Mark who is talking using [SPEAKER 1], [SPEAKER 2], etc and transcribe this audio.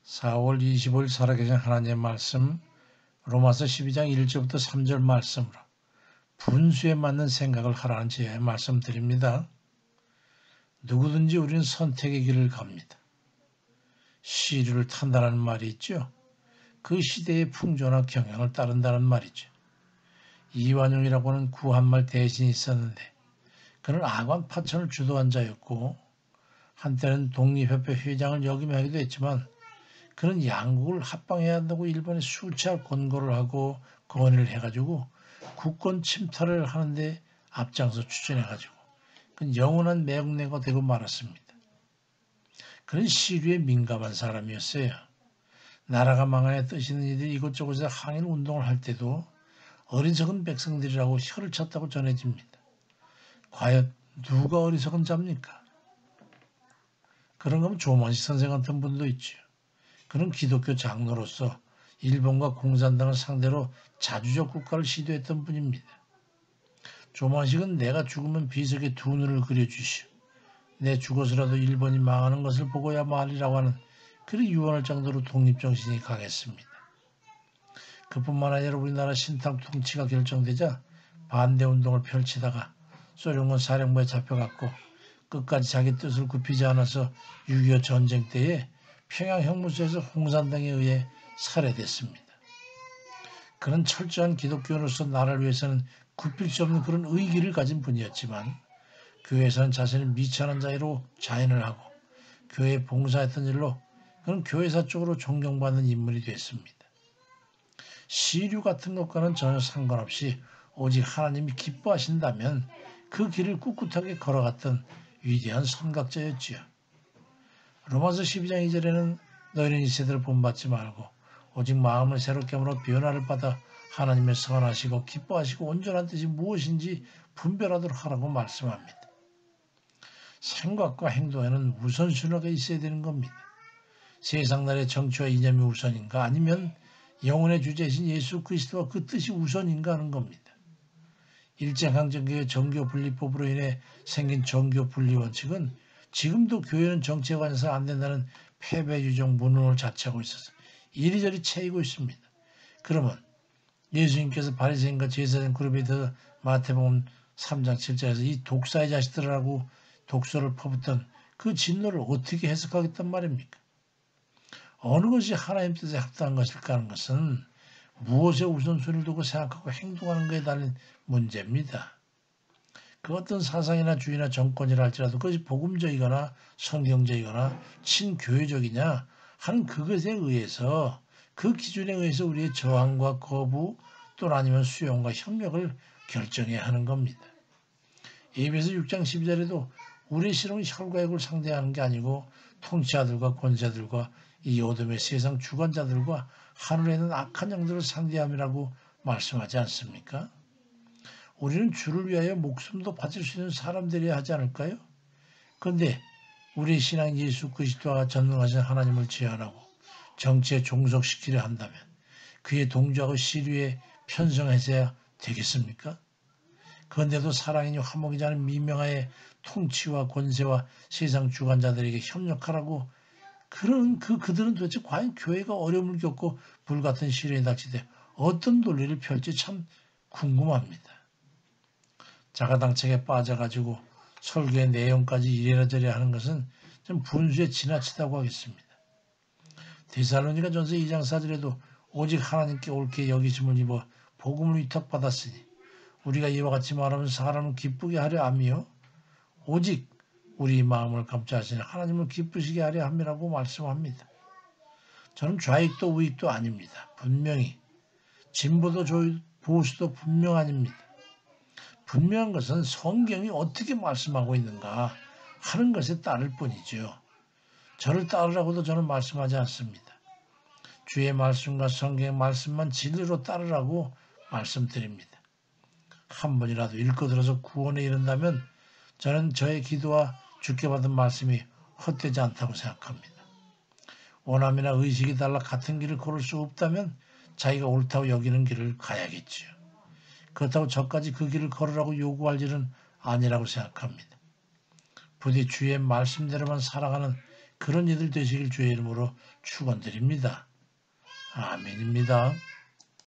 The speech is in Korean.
[SPEAKER 1] 4월 25일 살아계신 하나님의 말씀 로마서 12장 1절부터 3절 말씀으로 분수에 맞는 생각을 하라는 제의 말씀드립니다. 누구든지 우리는 선택의 길을 갑니다. 시류를 탄다는 말이 있죠. 그 시대의 풍조나 경향을 따른다는 말이죠. 이완용이라고 하는 구한말 대신이 있었는데 그는 아관 파천을 주도한 자였고 한때는 독립협회 회장을 역임하기도 했지만 그는 양국을 합방해야 한다고 일본에 수차례 권고를 하고 건의를 해가지고 국권 침탈을 하는데 앞장서 추진해가지고 그는 영원한 매국내가 되고 말았습니다. 그는 시류에 민감한 사람이었어요. 나라가 망하여 뜻있는 이들이 이곳저곳에서 항일 운동을 할 때도 어리석은 백성들이라고 혀를 찼다고 전해집니다. 과연 누가 어리석은 자입니까? 그런 거면 조만식 선생 같은 분도 있죠. 그는 기독교 장로로서 일본과 공산당을 상대로 자주적 국가를 시도했던 분입니다. 조만식은 내가 죽으면 비석에 두 눈을 그려주시오. 내 죽어서라도 일본이 망하는 것을 보고야 말이라고 하는 그리 유언할 정도로 독립정신이 강했습니다. 그뿐만 아니라 우리나라 신탁 통치가 결정되자 반대운동을 펼치다가 소련군 사령부에 잡혀갔고 끝까지 자기 뜻을 굽히지 않아서 6.25 전쟁 때에 평양형무소에서 홍산당에 의해 살해됐습니다. 그는 철저한 기독교인으로서 나라를 위해서는 굽힐 수 없는 그런 의기를 가진 분이었지만 교회에서는 자신을 미천한 자로 자인을 하고 교회에 봉사했던 일로 그는 교회사 쪽으로 존경받는 인물이 됐습니다. 시류 같은 것과는 전혀 상관없이 오직 하나님이 기뻐하신다면 그 길을 꿋꿋하게 걸어갔던 위대한 선각자였지요. 로마서 12장 2절에는 너희는 이 세대를 본받지 말고 오직 마음을 새롭게 함으로 변화를 받아 하나님의 선하시고 기뻐하시고 온전한 뜻이 무엇인지 분별하도록 하라고 말씀합니다. 생각과 행동에는 우선순위가 있어야 되는 겁니다. 세상 날의 정치와 이념이 우선인가 아니면 영혼의 주제이신 예수 그리스도와 그 뜻이 우선인가 하는 겁니다. 일제강점기의 정교분리법으로 인해 생긴 정교분리 원칙은 지금도 교회는 정치에 관해서 안 된다는 패배유정 문헌을 자처하고 있어서 이리저리 채이고 있습니다. 그러면 예수님께서 바리새인과 제사장 그룹에 더 마태복음 3장 7절에서 이 독사의 자식들이라고 독소를 퍼붓던 그 진노를 어떻게 해석하겠단 말입니까? 어느 것이 하나님 뜻에 합당한 것일까 하는 것은 무엇에 우선순위를 두고 생각하고 행동하는 것에 달린 문제입니다. 그 어떤 사상이나 주의나 정권이라 할지라도 그것이 복음적이거나 성경적이거나 친교회적이냐 하는 그것에 의해서 그 기준에 의해서 우리의 저항과 거부 또는 아니면 수용과 협력을 결정해야 하는 겁니다. 에베소 6장 12절에도 우리의 실험은 혈과 육을 상대하는 게 아니고 통치자들과 권세들과 이 어둠의 세상 주관자들과 하늘에 있는 악한 영들을 상대함이라고 말씀하지 않습니까? 우리는 주를 위하여 목숨도 바칠 수 있는 사람들이어야 하지 않을까요? 그런데 우리의 신앙 예수 그리스도와 전능하신 하나님을 제한하고 정치에 종속시키려 한다면 그의 동조하고 시류에 편성해서야 되겠습니까? 그런데도 사랑이니 화목이지 않은 미명하에 통치와 권세와 세상 주관자들에게 협력하라고 그런 그들은 도대체 과연 교회가 어려움을 겪고 불같은 시련에 닥치되 어떤 논리를 펼지 참 궁금합니다. 자가당착에 빠져가지고 설교의 내용까지 이래라 저래라 하는 것은 좀 분수에 지나치다고 하겠습니다. 데살로니가 전서 2장 4절에도 오직 하나님께 옳게 여기심을 입어 복음을 위탁받았으니 우리가 이와 같이 말하면 사람을 기쁘게 하려 하며 오직 우리 마음을 감찰하시는 하나님을 기쁘시게 하려 함이라고 말씀합니다. 저는 좌익도 우익도 아닙니다. 분명히 진보도 보수도 분명 아닙니다. 분명한 것은 성경이 어떻게 말씀하고 있는가 하는 것에 따를 뿐이죠. 저를 따르라고도 저는 말씀하지 않습니다. 주의 말씀과 성경의 말씀만 진리로 따르라고 말씀드립니다. 한 번이라도 읽고 들어서 구원에 이른다면 저는 저의 기도와 주께 받은 말씀이 헛되지 않다고 생각합니다. 원함이나 의식이 달라 같은 길을 걸을 수 없다면 자기가 옳다고 여기는 길을 가야겠지요. 그렇다고 저까지 그 길을 걸으라고 요구할 일은 아니라고 생각합니다. 부디 주의 말씀대로만 살아가는 그런 이들 되시길 주의 이름으로 축원드립니다. 아멘입니다.